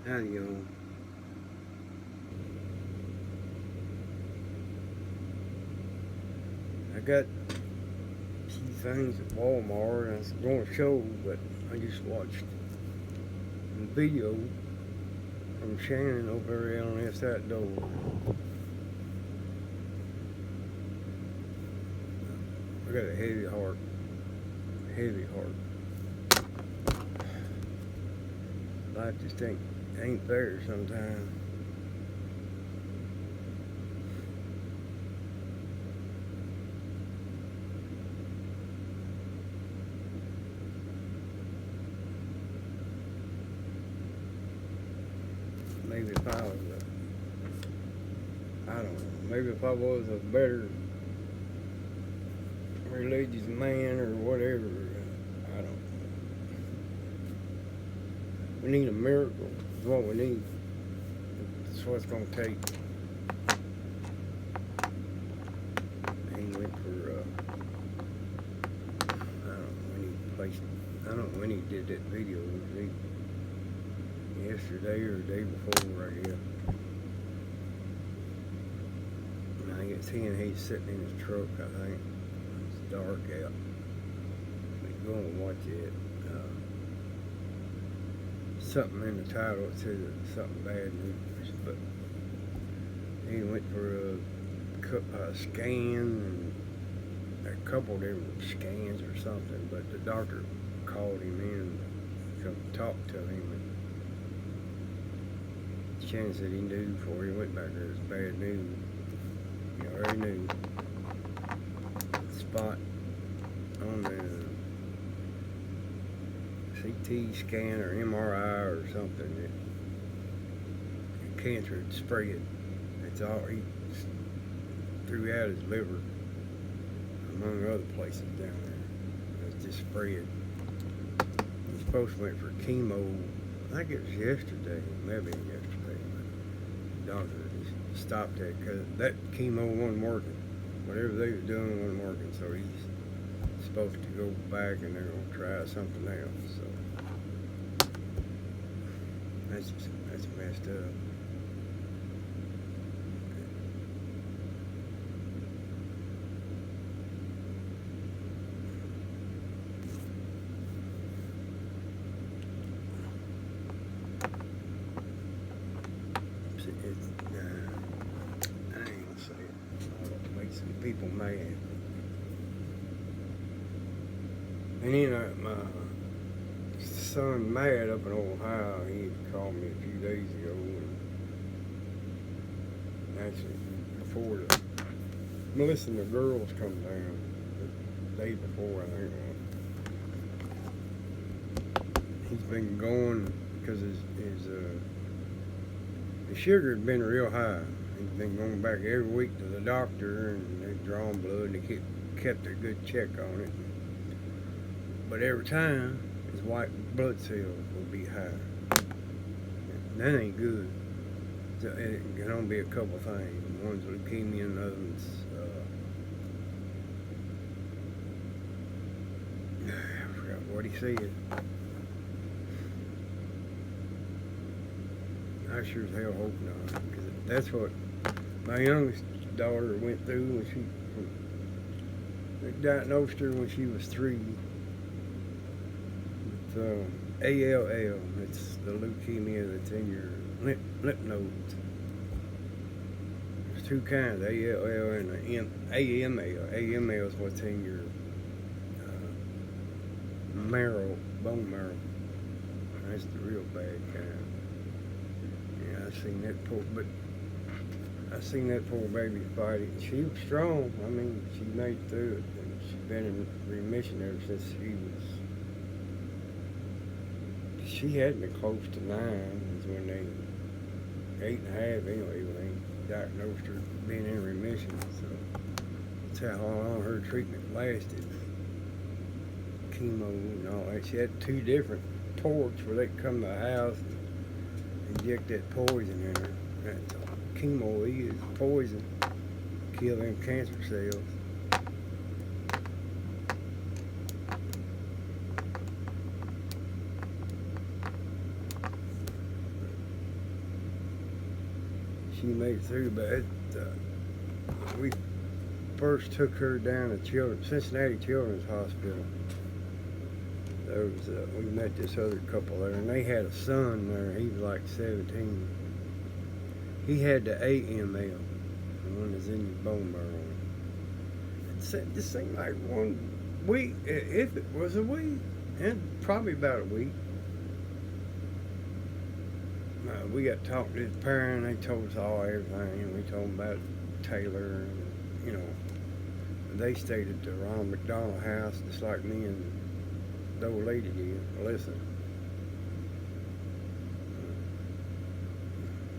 Howdy, y'all. I got a few things at Walmart. I was going to show, but I just watched a video from Shannon over there on this outdoor. I got a heavy heart. Heavy heart. Life just ain't fair sometimes. Maybe if I was I don't know, maybe if I was a better religious man or whatever, I don't know. We need a miracle, is what we need. That's what it's going to take. He went for, I don't know when he placed, I don't know when he did that video. Was he yesterday or the day before right here? And I get seeing he's sitting in his truck, I think. It's dark out. But go and watch it. Something in the title, it says it's something bad news, but he went for a scan and a couple different scans or something, but the doctor called him in to come talk to him, and Shannon said he knew before he went back there it was bad news. He already knew. Spot on the CT scan or MRI or something, that cancer had spread. It's all he threw out his liver, among other places down there. It's just spread. He's supposed to went for chemo. I think it was yesterday, maybe yesterday. The doctor just stopped that because that chemo wasn't working. Whatever they was doing wasn't working, so he's supposed to go back and they're gonna try something else. So that's messed up. I ain't gonna say it. It'll make some people mad. And then my son Matt up in Ohio, he called me a few days ago, and actually before Melissa and the girls come down, the day before I think he's been going because his sugar had been real high. He's been going back every week to the doctor, and they've drawn blood, and they kept a good check on it. But every time, his white blood cells will be high. That ain't good. So it can only be a couple things. One's leukemia, and the other one's I forgot what he said. I sure as hell hope not, because that's what my youngest daughter went through when they diagnosed her when she was 3. ALL, it's the leukemia that's in your lymph nodes. There's 2 kinds, ALL and AML. AML is what's in your marrow, bone marrow. That's the real bad kind. Yeah, I seen that poor baby fight it. She was strong. I mean, she made it through it, and she's been in remission ever since she hadn't been close to 9 is when they 8.5 anyway when they diagnosed her being in remission. So that's how long her treatment lasted. Chemo and all that. She had 2 different ports where they come to the house and inject that poison in her. That's all chemo is, poison. Kill them cancer cells. she made it through, but we first took her down to Cincinnati Children's Hospital. There was we met this other couple there, and they had a son there. He was like 17. He had the AML, the one that's in your bone marrow. It just seemed like 1 week, if it was a week, and probably about a week. We got to talk to his parent. They told us all everything, and we told them about Taylor, and they stayed at the Ron McDonald house, just like me and the old lady did, Melissa.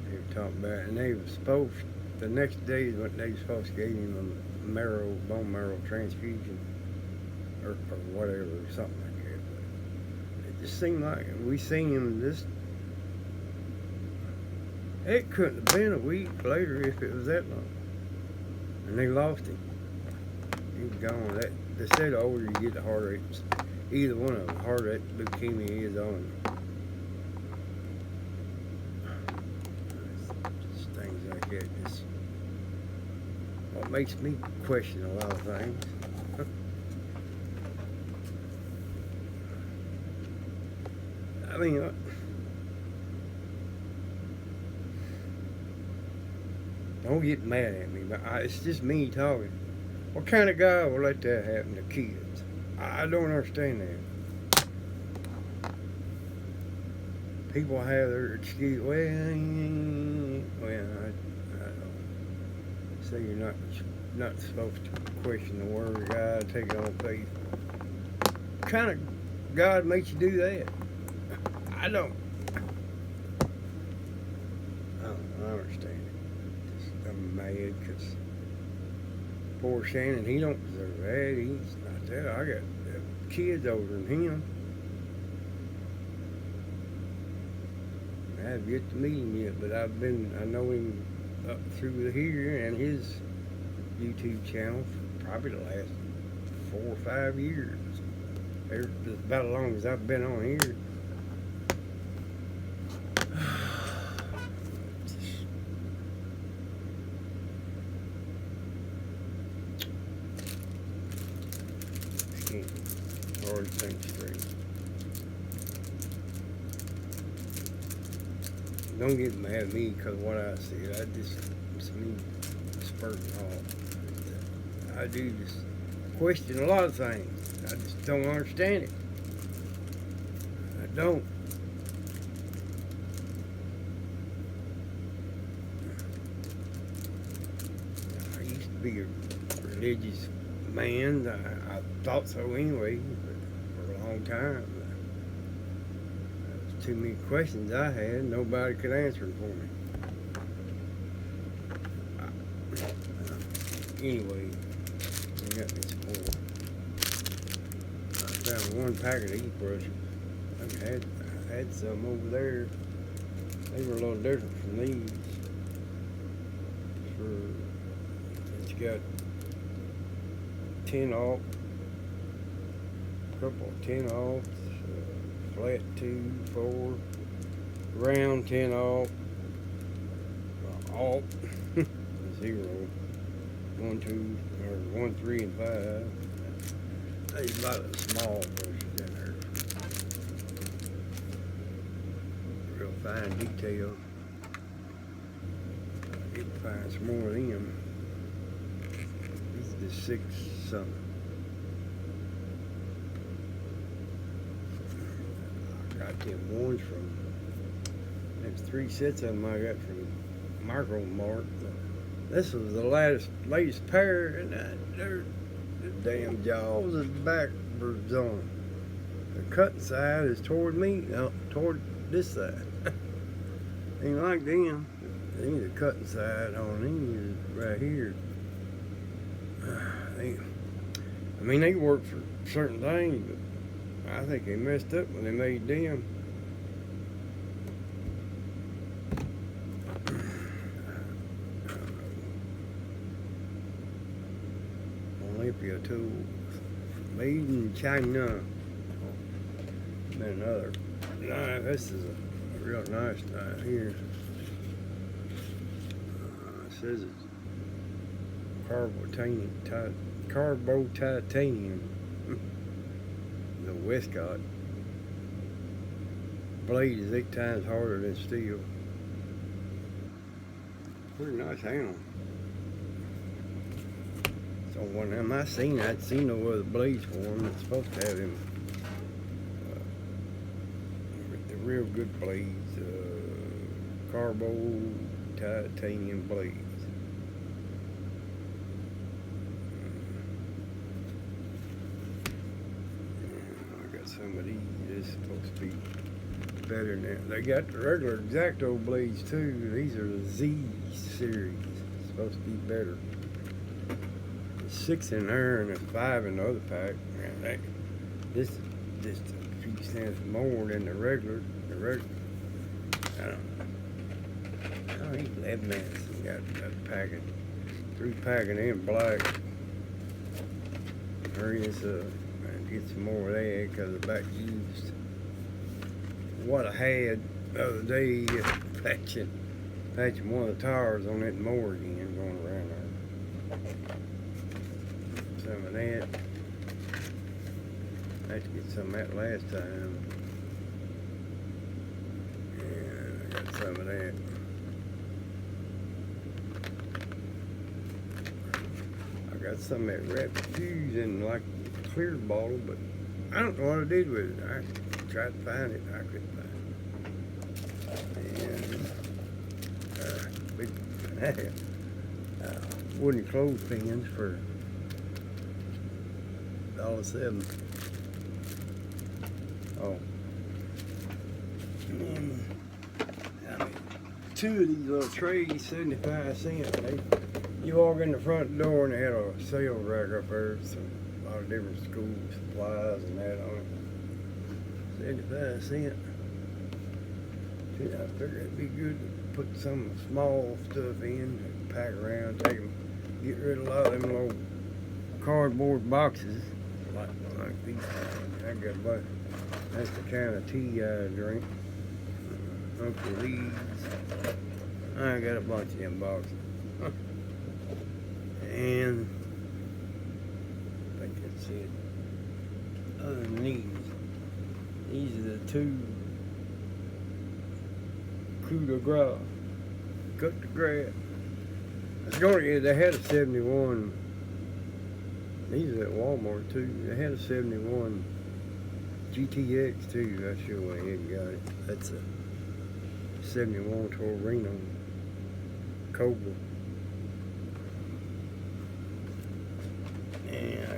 They were talking about it, and they were supposed, the next day when they were supposed to give him a bone marrow transfusion, or whatever, something like that. But it just seemed like we seen him just. It couldn't have been a week later if it was that long. And they lost him. He was gone. They said the older you get, the harder it's. Either one of them, the harder that leukemia is on you. Just things like that. Just what makes me question a lot of things. I mean, don't get mad at me, but it's just me talking. What kind of guy will let that happen to kids? I don't understand that. People have their excuse. Well, I don't say you're not supposed to question the word of God, take it on faith. What kind of God makes you do that? I don't understand it. I'm mad because poor Shannon, he don't deserve that. He's not that. I got kids older than him. I haven't yet to meet him yet, but I know him up through here and his YouTube channel for probably the last 4 or 5 years. About as long as I've been on here. Hardly think straight. Don't get mad at me because what I said. It's me spurting off. I do just question a lot of things. I just don't understand it. I don't. I used to be a religious man. I thought so anyway, but for a long time. There was too many questions I had. Nobody could answer them for me. Anyway, I got me some more. I found 1 packet of e-brushes. I had some over there. They were a little different from these. It's got 10 off, couple of 10 off, flat 2, 4, round 10 off, 0, 1, 2, or 1, 3, and 5. There's a lot of small brushes in there. Real fine detail. I need to find some more of them. These are the 6 something. I got them ones from. There's 3 sets of them I got from Micro Mart. This was the latest pair, and the damn jaws is backwards on them. The cutting side is toward me, no, toward this side. Ain't like them. The cutting side on these is right here. I mean, they work for certain things, but I think they messed up when they made them. Olympia tools, made in China. And another knife. This is a real nice knife here. says it's carbotitanium. The Westcott blade is 8 times harder than steel. Pretty nice handle. So one of them I'd seen no other blades for them. It's supposed to have them the real good blades, carbotitanium blades. I got some of these. This is supposed to be better than that. They got the regular X-Acto blades too. These are the Z series. It's supposed to be better. There's 6 in there and there's 5 in the other pack. Man, this is just a few cents more than the regular. I don't know. These 11 minutes. Got packing. 3 packing in black. Hurry this up and get some more of that because they're back used. What I had the other day, patching one of the tires on that mower again, going around there. Some of that. I had to get some of that last time. And I got some of that. I got some of that wrapped fuse in like a clear bottle, but I don't know what I did with it. I tried to find it, I couldn't find it. And big wooden clothespins for $1.07. Oh, and I mean, 2 of these little trays, 75 cents. You walk in the front door and they had a sales rack up there, so a lot of different school supplies and that on it. 75 cents. I figured it'd be good to put some small stuff in, pack around, take them, get rid of a lot of them little cardboard boxes like these. I got a bunch. That's the kind of tea I drink. Uncle Lee's. I got a bunch of them boxes. And I think that's it. Other than these are the 2 coup de grace. Cut the grass. They had a 71. These are at Walmart too. They had a 71 GTX too. I sure went ahead and got it. That's a 71 Torino Cobra. And I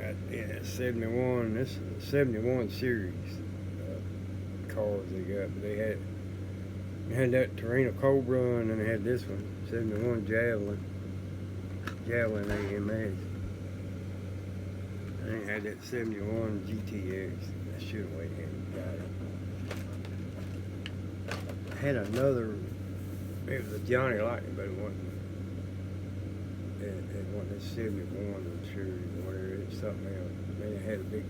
got 71. This is a 71 series cars they got. But they had that Torino Cobra, and then they had this one, 71 Javelin AMS. And they had that 71 GTX. I should have went ahead and got it. I had another. It was a Johnny Lightning, but it wasn't. It wasn't a 71, I'm sure, or whatever. It's something else. Then it had a big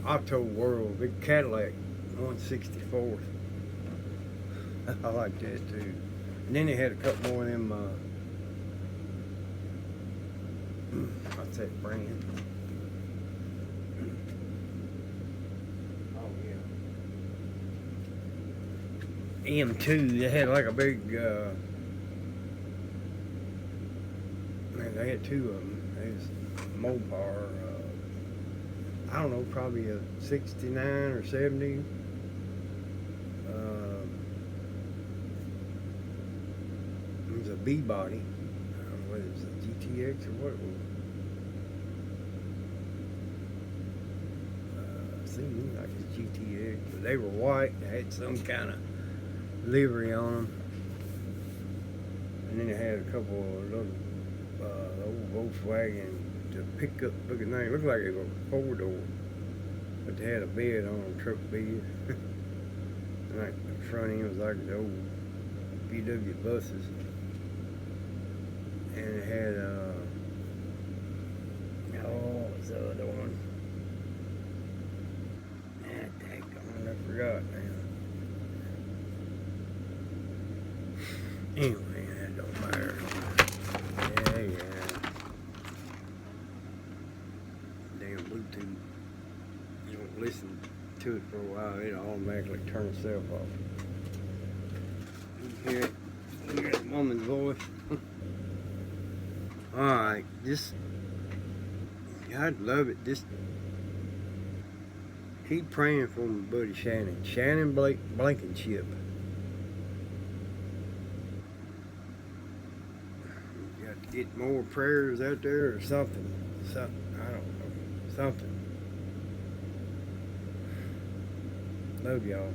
Auto World, big Cadillac, 164th. I like that too. And then they had a couple more of them, what's that brand? Oh yeah. M2, they had like a big, man, they had 2 of them. They was Mopar, I don't know, probably a 69 or 70. It was a B body. I don't know whether it was a GTX or what it was. Seemed like it's GTX, but they were white. They had some kind of livery on them. And then they had a couple of little old Volkswagen to pickup looking thing. Looked like it was a 4-door, but they had a bed on a truck bed. Like the front end was like the old VW buses. And it had, what was the other one? I forgot now. Anyway, that don't matter. listen to it for a while, it'll automatically turn itself off. You hear it? You hear that woman's voice? Alright, just, I'd love it. Just keep praying for my buddy Shannon. Shannon Blankenship. You got to get more prayers out there or something. Something, I don't know. Something. Love y'all.